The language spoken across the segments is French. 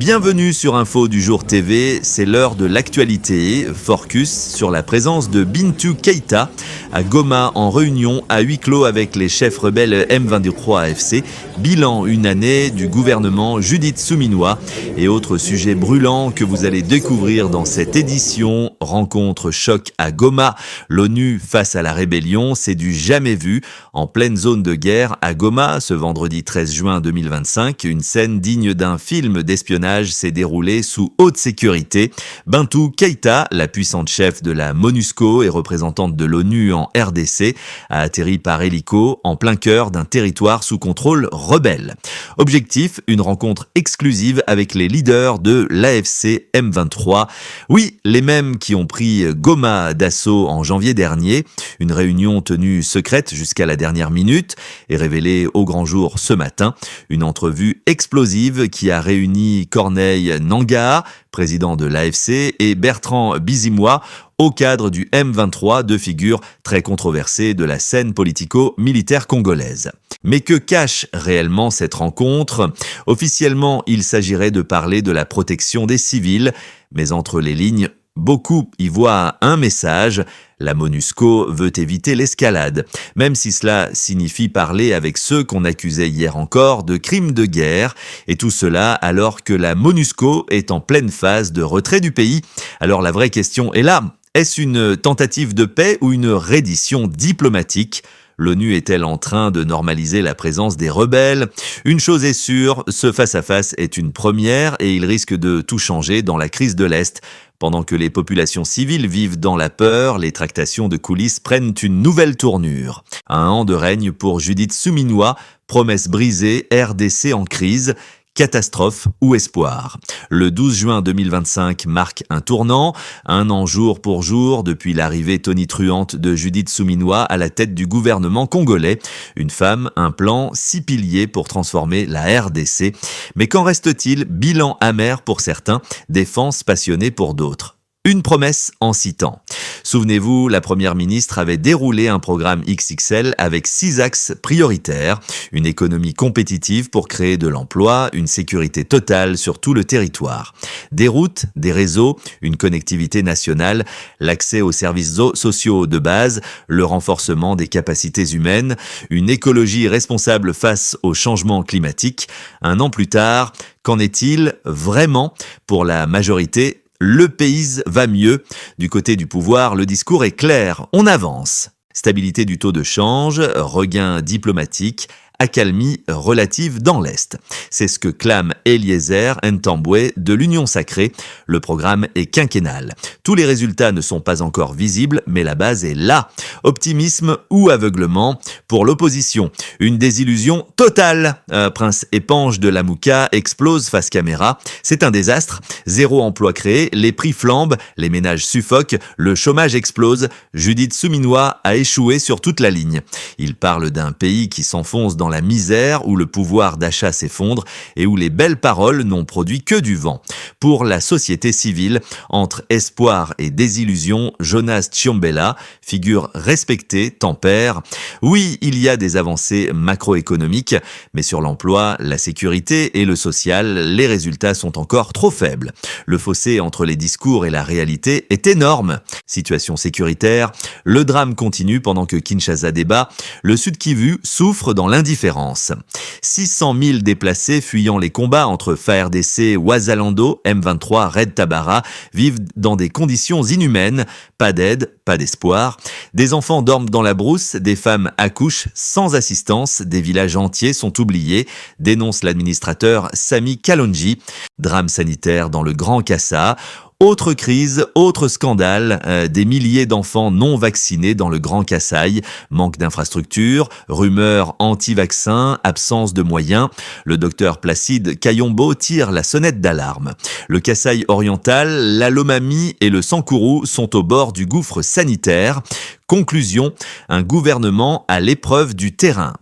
Bienvenue sur Info du Jour TV, c'est l'heure de l'actualité. Focus sur la présence de Bintou Keïta à Goma en réunion à huis clos avec les chefs rebelles M23 AFC. Bilan une année du gouvernement Judith Suminwa et autres sujets brûlants que vous allez découvrir dans cette édition. Rencontre choc à Goma, l'ONU face à la rébellion, c'est du jamais vu. En pleine zone de guerre à Goma, ce vendredi 13 juin 2025, une scène digne d'un film d'espionnage s'est déroulée sous haute sécurité. Bintou Keïta, la puissante chef de la MONUSCO et représentante de l'ONU en RDC, a atterri par hélico en plein cœur d'un territoire sous contrôle rebelle. Objectif, une rencontre exclusive avec les leaders de l'AFC M23. Oui, les mêmes qui ont pris Goma d'assaut en janvier dernier. Une réunion tenue secrète jusqu'à la dernière minute et révélée au grand jour ce matin. Une entrevue explosive qui a réuni Corneille Nangaa, président de l'AFC, et Bertrand Bizimois, au cadre du M23, deux figures très controversées de la scène politico-militaire congolaise. Mais que cache réellement cette rencontre ? Officiellement, il s'agirait de parler de la protection des civils, mais entre les lignes, beaucoup y voient un message. La MONUSCO veut éviter l'escalade, même si cela signifie parler avec ceux qu'on accusait hier encore de crimes de guerre, et tout cela alors que la MONUSCO est en pleine phase de retrait du pays. Alors la vraie question est là, est-ce une tentative de paix ou une reddition diplomatique ? L'ONU est-elle en train de normaliser la présence des rebelles ? Une chose est sûre, ce face-à-face est une première et il risque de tout changer dans la crise de l'Est. Pendant que les populations civiles vivent dans la peur, les tractations de coulisses prennent une nouvelle tournure. Un an de règne pour Judith Suminwa, promesse brisée, RDC en crise. Catastrophe ou espoir. Le 12 juin 2025 marque un tournant, un an jour pour jour depuis l'arrivée tonitruante de Judith Suminwa à la tête du gouvernement congolais. Une femme, un plan, 6 piliers pour transformer la RDC. Mais qu'en reste-t-il ? Bilan amer pour certains, défense passionnée pour d'autres. Une promesse en 6 temps. Souvenez-vous, la première ministre avait déroulé un programme XXL avec 6 axes prioritaires. Une économie compétitive pour créer de l'emploi, une sécurité totale sur tout le territoire. Des routes, des réseaux, une connectivité nationale, l'accès aux services sociaux de base, le renforcement des capacités humaines, une écologie responsable face au changement climatique. Un an plus tard, qu'en est-il vraiment pour la majorité ? Le pays va mieux. Du côté du pouvoir, le discours est clair. On avance. Stabilité du taux de change, regain diplomatique, accalmie relative dans l'Est. C'est ce que clame Eliezer Ntambwe de l'Union Sacrée. Le programme est quinquennal. Tous les résultats ne sont pas encore visibles, mais la base est là. Optimisme ou aveuglement pour l'opposition. Une désillusion totale. Prince épanche de la Mouka explose face caméra. C'est un désastre. 0 emploi créé, les prix flambent, les ménages suffoquent, le chômage explose. Judith Suminwa a échoué sur toute la ligne. Il parle d'un pays qui s'enfonce dans la misère, où le pouvoir d'achat s'effondre et où les belles paroles n'ont produit que du vent. Pour la société civile, entre espoir et désillusion, Jonas Tchiombela, figure respectée, tempère. Oui, il y a des avancées macroéconomiques, mais sur l'emploi, la sécurité et le social, les résultats sont encore trop faibles. Le fossé entre les discours et la réalité est énorme. Situation sécuritaire, le drame continue pendant que Kinshasa débat, le Sud Kivu souffre dans l'indifférence. 600 000 déplacés fuyant les combats entre FARDC, Ouazalando, M23, Red Tabara vivent dans des conditions inhumaines. Pas d'aide, pas d'espoir. Des enfants dorment dans la brousse, des femmes accouchent sans assistance, des villages entiers sont oubliés, dénonce l'administrateur Sami Kalonji. Drame sanitaire dans le Grand Kassa. Autre crise, autre scandale, des milliers d'enfants non vaccinés dans le Grand Kasaï, manque d'infrastructures, rumeurs anti-vaccins, absence de moyens. Le docteur Placide Kayombo tire la sonnette d'alarme. Le Kasaï oriental, la Lomami et le Sankourou sont au bord du gouffre sanitaire. Conclusion, un gouvernement à l'épreuve du terrain.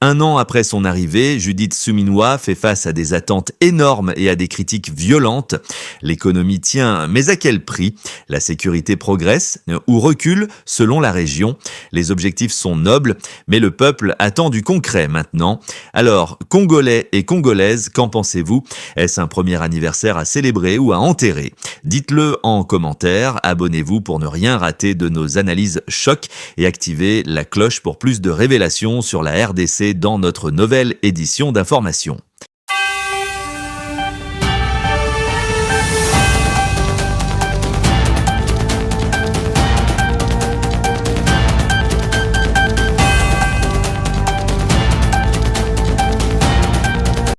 Un an après son arrivée, Judith Suminwa fait face à des attentes énormes et à des critiques violentes. L'économie tient, mais à quel prix? La sécurité progresse ou recule selon la région. Les objectifs sont nobles, mais le peuple attend du concret maintenant. Alors, Congolais et Congolaises, qu'en pensez-vous? Est-ce un premier anniversaire à célébrer ou à enterrer? Dites-le en commentaire, abonnez-vous pour ne rien rater de nos analyses choc et activez la cloche pour plus de révélations sur la RDC dans notre nouvelle édition d'information.